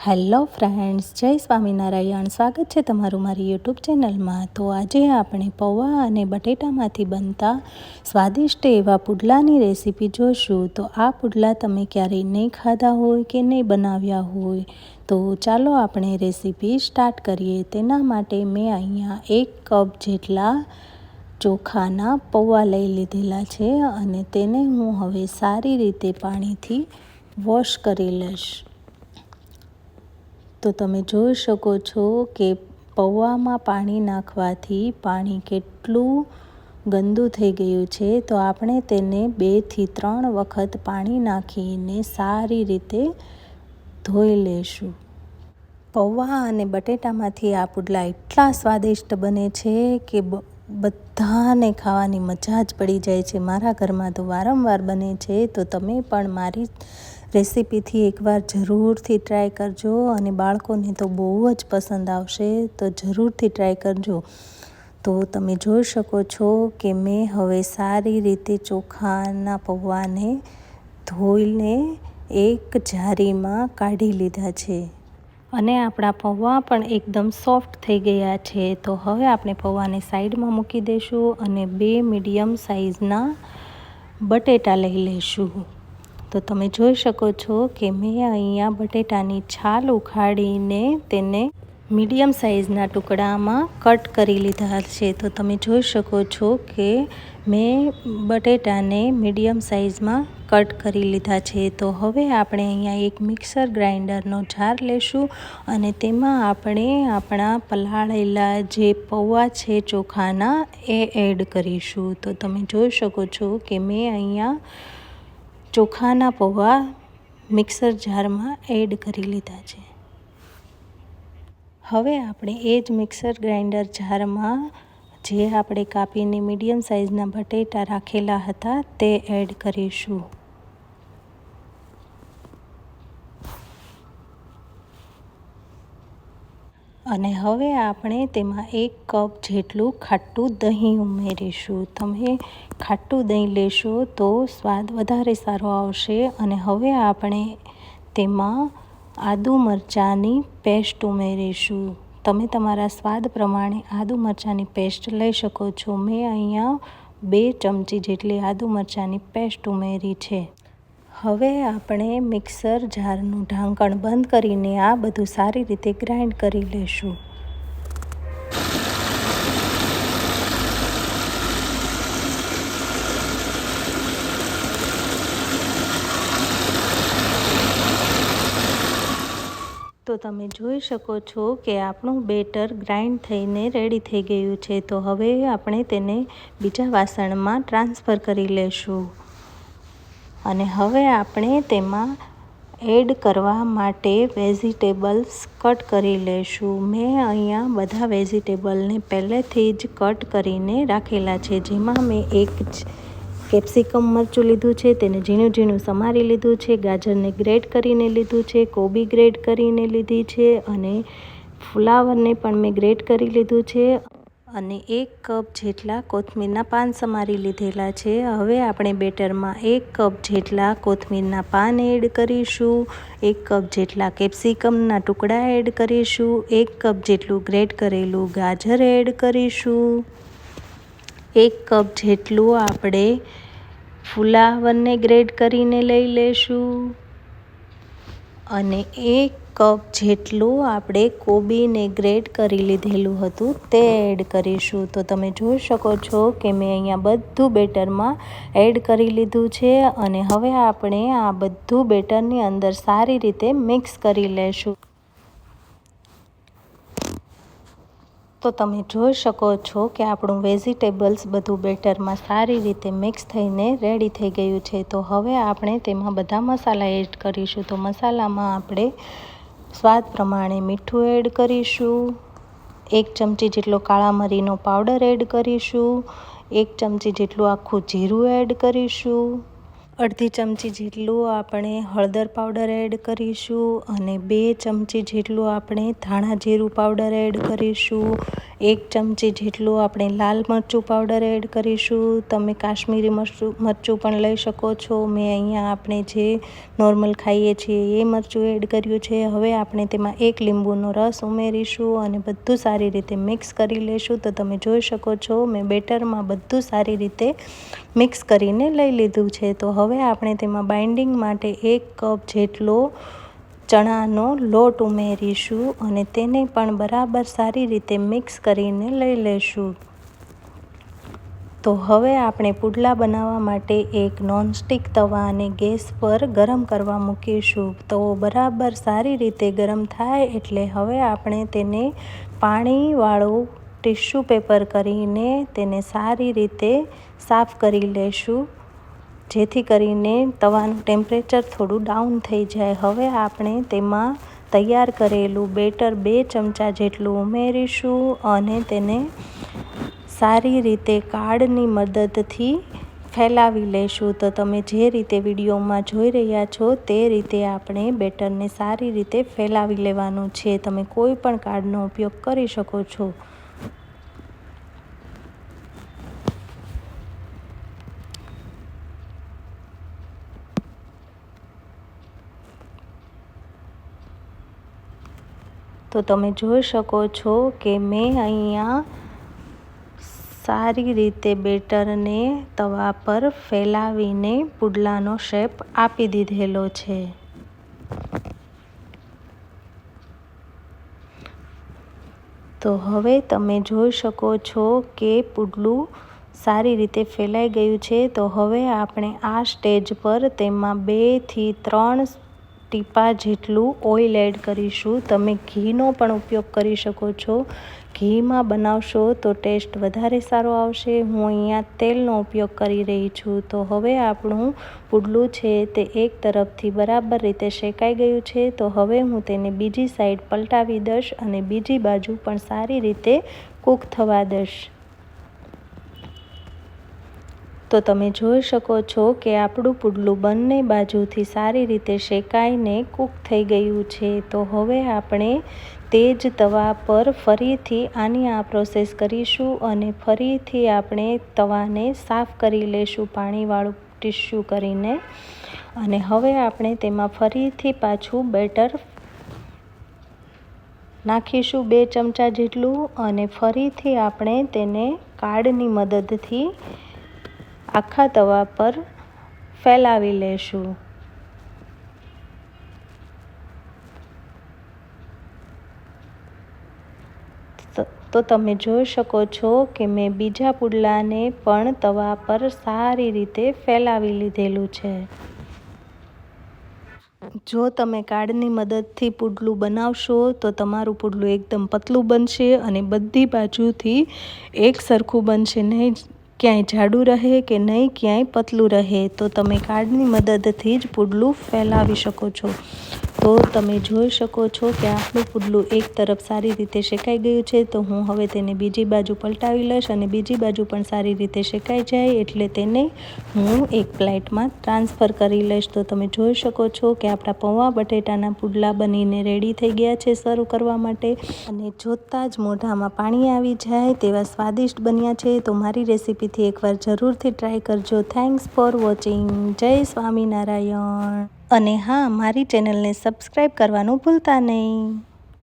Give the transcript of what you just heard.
Hello friends, જય સ્વામિનારાયણ. સ્વાગત છે તમારું મારી યુટ્યુબ ચેનલમાં. તો આજે આપણે પૌવા અને બટેટામાંથી બનતા સ્વાદિષ્ટ એવા પુડલાની રેસીપી જોઈશું. તો આ પુડલા તમે ક્યારેય નહીં ખાધા હોય કે નહીં બનાવ્યા હોય તો ચાલો આપણે રેસીપી સ્ટાર્ટ કરીએ. તેના માટે મેં અહીંયા 1 કપ જેટલા ચોખાના પૌવા લઈ લીધેલા છે અને તેને હું હવે સારી રીતે પાણીથી વોશ કરી લઈશ. તો તમે જોઈ શકો છો કે પૌવામાં પાણી નાખવાથી પાણી કેટલું ગંદુ થઈ ગયું છે. તો આપણે તેને 2 થી 3 વખત પાણી નાખીને સારી રીતે ધોઈ લઈશું. પૌવા અને બટેટામાંથી આ પુડલા એટલા સ્વાદિષ્ટ બને છે કે બધાને ખાવાની મજા જ પડી જાય છે. મારા ઘરમાં તો વારંવાર બને છે. તો તમે પણ મારી રેસીપીથી એકવાર જરૂરથી ટ્રાય કરજો અને બાળકોને તો બહુ જ પસંદ આવશે. તો જરૂરથી ટ્રાય કરજો. તો તમે જોઈ શકો છો કે મેં હવે સારી રીતે ચોખાના પૌવાને ધોઈને એક જારીમાં કાઢી લીધા છે અને આપણા પૌવા પણ એકદમ સોફ્ટ થઈ ગયા છે. તો હવે આપણે પૌવાને સાઈડમાં મૂકી દઈશું અને 2 મીડિયમ સાઇઝના બટેટા લઈ લઈશું. તો તમે જોઈ શકો છો કે મેં અહીંયા બટેટાની છાલ ઉખાડીને તેને મીડિયમ સાઇઝના ટુકડામાં કટ કરી લીધા છે. તો તમે જોઈ શકો છો કે મેં બટેટાને મીડિયમ સાઇઝમાં કટ કરી લીધા છે. તો હવે આપણે અહીંયા એક મિક્સર ગ્રાઇન્ડરનો જાર લેશું અને તેમાં આપણે આપણા પલાળેલા જે પૌવા છે ચોખાના એ એડ કરીશું. તો તમે જોઈ શકો છો કે મેં અહીંયા ચોખાના પૌવા મિક્સર જારમાં એડ કરી લીધા છે. હવે આપણે એ જ મિક્સર ગ્રાઇન્ડર જારમાં જે આપણે કાપીને મીડિયમ સાઇઝના બટેટા રાખેલા હતા તે એડ કરીશું. અને હવે આપણે તેમાં 1 કપ જેટલું ખાટું દહીં ઉમેરીશું. તમે ખાટું દહીં લેશો તો સ્વાદ વધારે સારો આવશે. અને હવે આપણે તેમાં આદુ મરચાંની પેસ્ટ ઉમેરીશું. તમે તમારા સ્વાદ પ્રમાણે આદુ મરચાંની પેસ્ટ લઈ શકો છો. મેં અહીંયા 2 ચમચી જેટલી આદુ મરચાંની પેસ્ટ ઉમેરી છે. હવે આપણે મિક્સર જારનું ઢાંકણ બંધ કરીને આ બધું સારી રીતે ગ્રાઇન્ડ કરી લઈશું. તો તમે જોઈ શકો છો કે આપણું બેટર ગ્રાઇન્ડ થઈને રેડી થઈ ગયું છે. તો હવે આપણે તેને બીજા વાસણમાં ટ્રાન્સફર કરી લઈશું. અને હવે આપણે તેમાં એડ કરવા માટે વેજીટેબલ્સ કટ કરી લઈશું. મેં અહીંયા બધા વેજીટેબલને પહેલેથી જ કટ કરીને રાખેલા છે. જેમાં મેં 1 કેપ્સિકમ મરચું લીધું છે, તેને ઝીણું ઝીણું સમારી લીધું છે, ગાજરને ગ્રેટ કરીને લીધું છે, કોબી ગ્રેટ કરીને લીધી છે અને ફુલાવરને પણ મેં ગ્રેટ કરી લીધું છે અને 1 કપ જેટલા કોથમીરના પાન સમારી લીધેલા છે. હવે આપણે બેટરમાં 1 કપ જેટલા કોથમીરના પાન એડ કરીશું, 1 કપ જેટલા કેપ્સિકમના ટુકડા એડ કરીશું, 1 કપ જેટલું ગ્રેટ કરેલું ગાજર એડ કરીશું, 1 કપ જેટલું આપણે ફુલાવરને ગ્રેટ કરીને લઈ લઈશું અને 1 કપ જેટલું આપણે કોબીને ગ્રેટ કરી લીધેલું હતું તે એડ કરીશું. તો તમે જોઈ શકો છો કે મેં અહીંયા બધું બેટરમાં એડ કરી લીધું છે અને હવે આપણે આ બધું બેટરની અંદર સારી રીતે મિક્સ કરી લેશું. તો તમે જોઈ શકો છો કે આપણું વેજીટેબલ્સ બધું બેટરમાં સારી રીતે મિક્સ થઈને રેડી થઈ ગયું છે. તો હવે આપણે તેમાં બધા મસાલા એડ કરીશું. તો મસાલામાં આપણે સ્વાદ પ્રમાણે મીઠું એડ કરીશું, 1 ચમચી જેટલો કાળા મરીનો પાવડર એડ કરીશું, 1 ચમચી જેટલું આખું જીરું એડ કરીશું, અડધી ચમચી જેટલું આપણે હળદર પાવડર એડ કરીશું અને 2 ચમચી જેટલું આપણે ધાણા જીરું પાવડર એડ કરીશું. 1 ચમચી જેટલું આપણે લાલ મરચું પાવડર એડ કરીશું. તમે કાશ્મીરી મરચું પણ લઈ શકો છો. મેં અહીંયા આપણે જે નોર્મલ ખાઈએ છીએ એ મરચું એડ કર્યું છે. હવે આપણે તેમાં 1 લીંબુનો રસ ઉમેરીશું અને બધું સારી રીતે મિક્સ કરી લેશું. તો તમે જોઈ શકો છો મેં બેટરમાં બધું સારી રીતે મિક્સ કરીને લઈ લીધું છે. તો હવે આપણે તેમાં બાઇન્ડિંગ માટે 1 કપ જેટલો ચણાનો લોટ ઉમેરીશું અને તેને પણ બરાબર સારી રીતે મિક્સ કરીને લઈ લેશું. તો હવે આપણે પુડલા બનાવવા માટે એક નોનસ્ટિક તવાને ગેસ પર ગરમ કરવા મૂકીશું. તો બરાબર સારી રીતે ગરમ થાય એટલે હવે આપણે તેને પાણીવાળું ટિશ્યુ પેપર કરીને તેને સારી રીતે સાફ કરી લેશું, જેથી કરીને તવાનું ટેમ્પરેચર થોડું ડાઉન થઈ જાય. હવે આપણે તેમાં તૈયાર કરેલું બેટર 2 ચમચા જેટલું ઉમેરીશું અને તેને સારી રીતે કાર્ડની મદદથી ફેલાવી લેશું. તો તમે જે રીતે વિડીયોમાં જોઈ રહ્યા છો તે રીતે આપણે બેટરને સારી રીતે ફેલાવી લેવાનું છે. તમે કોઈ પણ કાર્ડનો ઉપયોગ કરી શકો છો. તો તમે જોઈ શકો છો કે મેં અહીંયા સારી રીતે બેટરને તવા પર ફેલાવીને પુડલાનો શેપ આપી દીધેલો છે. તો હવે તમે જોઈ શકો છો કે પુડલું સારી રીતે ફેલાઈ ગયું છે. તો હવે આપણે આ સ્ટેજ પર તેમાં 2 થી 3 ટીપા જેટલું ઓઇલ એડ કરીશું. તમે ઘીનો પણ ઉપયોગ કરી શકો છો. ઘીમાં બનાવશો તો ટેસ્ટ વધારે સારો આવશે. હું અહીંયા તેલનો ઉપયોગ કરી રહી છું. તો હવે આપણું પુડલું છે તે એક તરફથી બરાબર રીતે શેકાઈ ગયું છે. તો હવે હું તેને બીજી સાઈડ પલટાવી દઈશ અને બીજી બાજુ પણ સારી રીતે કૂક થવા દઈશ. તો તમે જોઈ શકો છો કે આપણું પુડલું બંને બાજુથી સારી રીતે શેકાઈને કૂક થઈ ગયું છે. તો હવે આપણે તે જ તવા પર ફરીથી આની આ પ્રોસેસ કરીશું અને ફરીથી આપણે તવાને સાફ કરી લેશું પાણીવાળું ટિશ્યુ કરીને. અને હવે આપણે તેમાં ફરીથી પાછું બેટર નાખીશું 2 ચમચા જેટલું અને ફરીથી આપણે તેને કાર્ડની મદદથી આખા તવા પર ફેલાવી લેશું. તો તમે જોઈ શકો છો કે મેં બીજા પુડલાને પણ તવા પર સારી રીતે ફેલાવી લીધેલું છે. જો તમે કાર્ડની મદદથી પુડલું બનાવશો તો તમારું પુડલું એકદમ પતલું બનશે અને બધી બાજુથી એક સરખું બનશે નહીં. ક્યાંય જાડું રહે કે નહીં ક્યાંય પતલું રહે. તો તમે કાર્ડની મદદથી જ પુડલું ફેલાવી શકો છો. તો તમે જોઈ શકો છો કે આપણું પુડલું એક તરફ સારી રીતે શેકાઈ ગયું છે. તો હું હવે તેને બીજી બાજુ પલટાવી લઈશ અને બીજી બાજુ પણ સારી રીતે શેકાઈ જાય એટલે તેને હું એક પ્લેટમાં ટ્રાન્સફર કરી લઈશ. તો તમે જોઈ શકો છો કે આપણા પૌવા બટેટાના પુડલા બનીને રેડી થઈ ગયા છે સર્વ કરવા માટે અને જોતાં જ મોઢામાં પાણી આવી જાય તેવા સ્વાદિષ્ટ બન્યા છે. તો મારી રેસીપીથી એકવાર જરૂરથી ટ્રાય કરજો. Thanks for watching. જય સ્વામિનારાયણ. અને હા, મારી ચેનલને સબસ્ક્રાઈબ કરવાનું ભૂલતા નહીં.